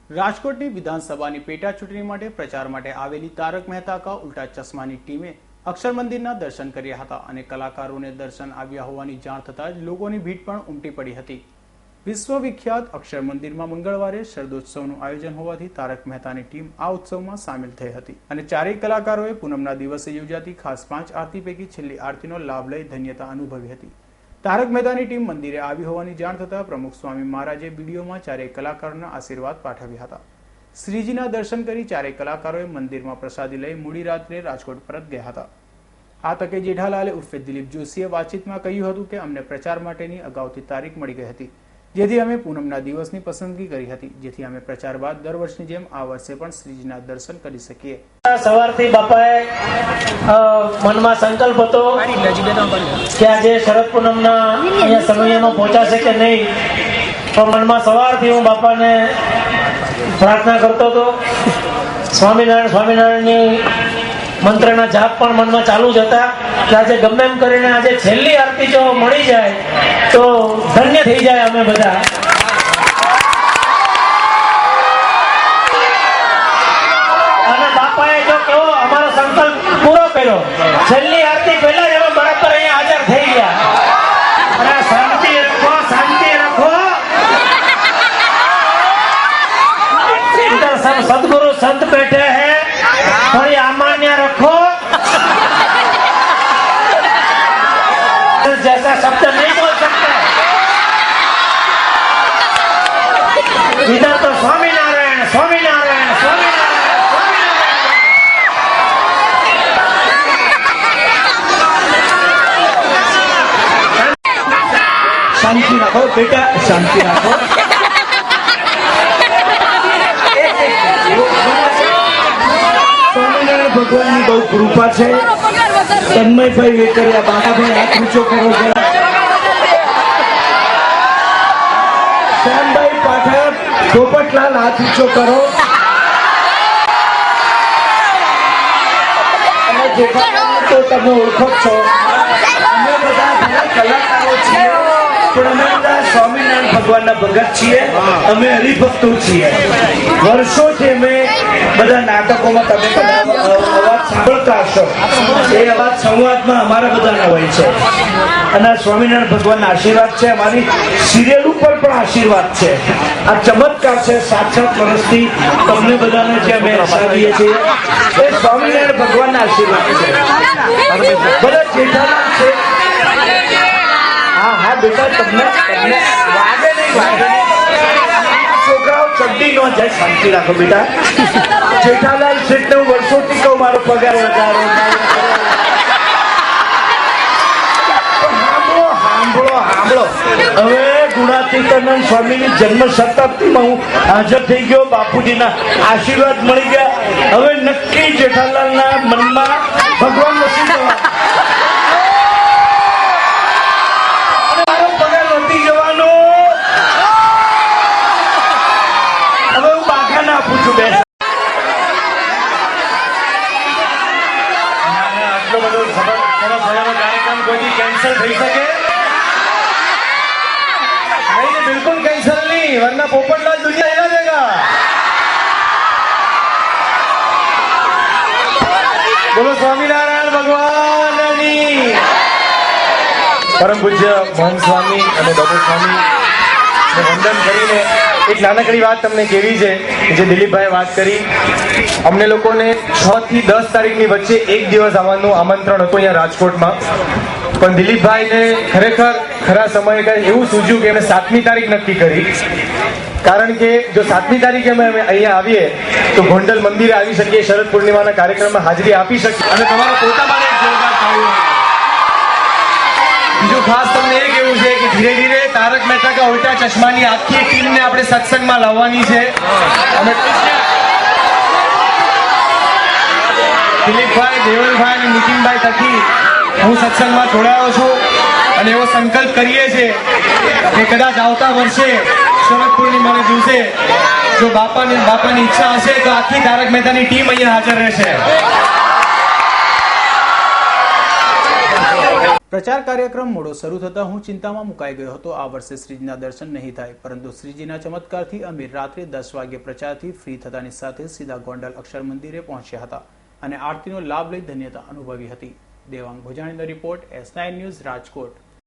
રાજકોટની વિધાનસભાની પેટા ચૂંટણી માટે પ્રચાર માટે આવેલી તારક મહેતા કા ઉલ્ટા ચશ્માની ટીમે અક્ષર મંદિરના દર્શન કર્યા હતા અને કલાકારોને દર્શન આવ્યા હોવાની જાણ થતાં જ લોકોની ભીડ પણ ઉમટી પડી હતી। વિશ્વવિખ્યાત અક્ષર મંદિરમાં મંગળવારે શરદોત્સવનું આયોજન હોવાથી તારક મહેતાની ટીમ આ ઉત્સવમાં સામેલ થઈ હતી અને ચારેય કલાકારોએ પૂનમના દિવસે યોજાતી ખાસ 5 આરતી પૈકી છેલ્લી આરતીનો લાભ લઈ ધન્યતા અનુભવી હતી। તારક મહેતાની ટીમ મંદિરે આવી હોવાની જાણ થતાં પ્રમુખ સ્વામી મહારાજે વિડીયોમાં ચારેય કલાકારોના આશીર્વાદ પાઠવ્યા હતા। શ્રીજીના દર્શન કરી ચારેય કલાકારોએ મંદિરમાં પ્રસાદી લઈ મોડી રાત્રે રાજકોટ પરત ગયા હતા। આ તકે જેઠાલાલે ઉર્ફે દિલીપ જોશીએ વાતચીતમાં કહ્યું હતું કે અમને પ્રચાર માટેની અગાઉથી તારીખ મળી ગઈ હતી, જેથી અમે પૂનમના દિવસની પસંદગી કરી હતી, જેથી અમે પ્રચાર બાદ દર વર્ષની જેમ આ વર્ષે પણ શ્રીજીના દર્શન કરી શકીએ। સવારથી બાપાએ મનમાં સંકલ્પ હતો કે આજે શરદ પૂનમના અહીંયા સમયમાં પહોંચાશે કે નહીં, તો મનમાં સવારથી હું બાપાને પ્રાર્થના કરતો હતો। સ્વામિનારાયણની મંત્રના જાપ પણ મનમાં ચાલુ જ હતા કે આજે ગમે એમ કરીને આજે છેલ્લી આરતી જો મળી જાય તો ધન્ય થઈ જાય અમે બધા। અને બાપાએ જો કેવો અમારો સંકલ્પ પૂરો કર્યો, છેલ્લી આરતી પહેલા જ અમે બરાબર અહીંયા હાજર થઈ ગયા। અને શાંતિ રાખો, શાંતિ રાખો। इधर सब सदगुरु संत बैठे हैं, थोड़ी अमान्य रखो। जैसा शब्द नहीं बोल सकते। इधर तो स्वामीनारायण स्वामीनारायण स्वामीनारायण। शांति रखो बेटा, शांति रखो। स्वामीनारायण भगवान की बहुत कृपा है। तन्मय भाई वेकरिया बाबा भाई हाथ ऊंचो करो। श्याम भाई पाठक पोपटलाल हाथ ऊंचो करो। तो तब ओळखो छो, अमे बधा घણા કલાકારો છીએ, પણ અમે બધા સ્વામિનારાયણ ભગવાનના ભગત છીએ, અમે હરિભક્તો છીએ। વર્ષોથી અમે બધા નાટકોમાં તમે બધા અવાજ સાંભળતા હશો, એ અવાજ સંવાદમાં અમારા બધાના હોય છે। અને સ્વામિનારાયણ ભગવાનના આશીર્વાદ છે, અમારી સિરિયલ ઉપર પણ આશીર્વાદ છે। આ ચમત્કાર છે, 7-7 વર્ષથી તમને બધાને જે અમે હસાવીએ છીએ એ સ્વામિનારાયણ ભગવાનના આશીર્વાદ છે। બધા જેઠાલાલ છે। હા હા બેટા, તમને વાગે નહીં, છોકરાઓ ચડ્ડી નો જાય, શાંતિ રાખો બેટા। જેઠાલાલ શેઠને હું વર્ષોથી કહું મારો પગાર વધારો। સાંભળો, હવે ગુણાતીતાનંદ સ્વામીની જન્મ શતાબ્દીમાં હું હાજર થઈ ગયો, બાપુજીના આશીર્વાદ મળી ગયા। હવે નક્કી જેઠાલાલના મનમાં ભગવાન વસી જવા, મારો પગાર વધી જવાનો। હવે હું બાઘાને આપું છું બેન। આટલો બધો સરસ કાર્યક્રમ કોઈ કેન્સલ થઈ શકે नहीं, बिल्कुल कैंसल नहीं, वरना पोपटलाल दुनिया हिला देगा। बोलो स्वामीनारायण भगवाननी। परम पूज्य मोहन स्वामी અને ડોક્ટર સ્વામી વંદન કરીને એક નાનકડી વાત તમને કેવી છે, જે દિલીપભાઈ વાત કરી। અમને લોકોને 6 થી 10 તારીખની વચ્ચે એક દિવસ આવવાનું આમંત્રણ હતું અહીંયા રાજકોટમાં, પણ દિલીપભાઈને ખરેખર ખરા સમયે કઈ એવું સૂઝ્યું કે અમે 7મી તારીખ નક્કી કરી, કારણ કે જો 7મી તારીખે અમે અહીંયા આવીએ તો ગોંડલ મંદિરે આવી શકીએ, શરદ પૂર્ણિમાના કાર્યક્રમમાં હાજરી આપી શકીએ અને તમારા પોતા માટે એક જોરદાર તાળીઓ। બીજું ખાસ તમને એ કહેવું છે કે ધીરે ધીરે તારક મહેતા કા ઉલ્ટા ચશ્માની આખી ટીમને આપણે સત્સંગમાં લાવવાની છે। અને દિલીપભાઈ, દેવલભાઈ અને નીતિનભાઈ થકી હું સત્સંગમાં જોડાયો છું અને એવો સંકલ્પ કરીએ છીએ કે કદાચ આવતા વર્ષે શરદ પૂર્ણિમાના દિવસે જો બાપાની ઈચ્છા હશે તો આખી તારક મહેતાની ટીમ અહીંયા હાજર રહેશે। પ્રચાર કાર્યક્રમ મોડો શરૂ થતાં હું ચિંતામાં મુકાઈ ગયો હતો. આ વર્ષે શ્રીજીના દર્શન નહીં થાય, પરંતુ શ્રીજીના ચમત્કારથી અમે રાત્રે 10 વાગ્યે પ્રચારથી ફ્રી થતાની સાથે સીધા ગોંડલ અક્ષર મંદિરે પહોંચ્યા હતા અને આરતીનો લાભ લઈ ધન્યતા અનુભવી હતી. દેવાંગ ભોજાણીનો રિપોર્ટ, S9 ન્યૂઝ, રાજકોટ.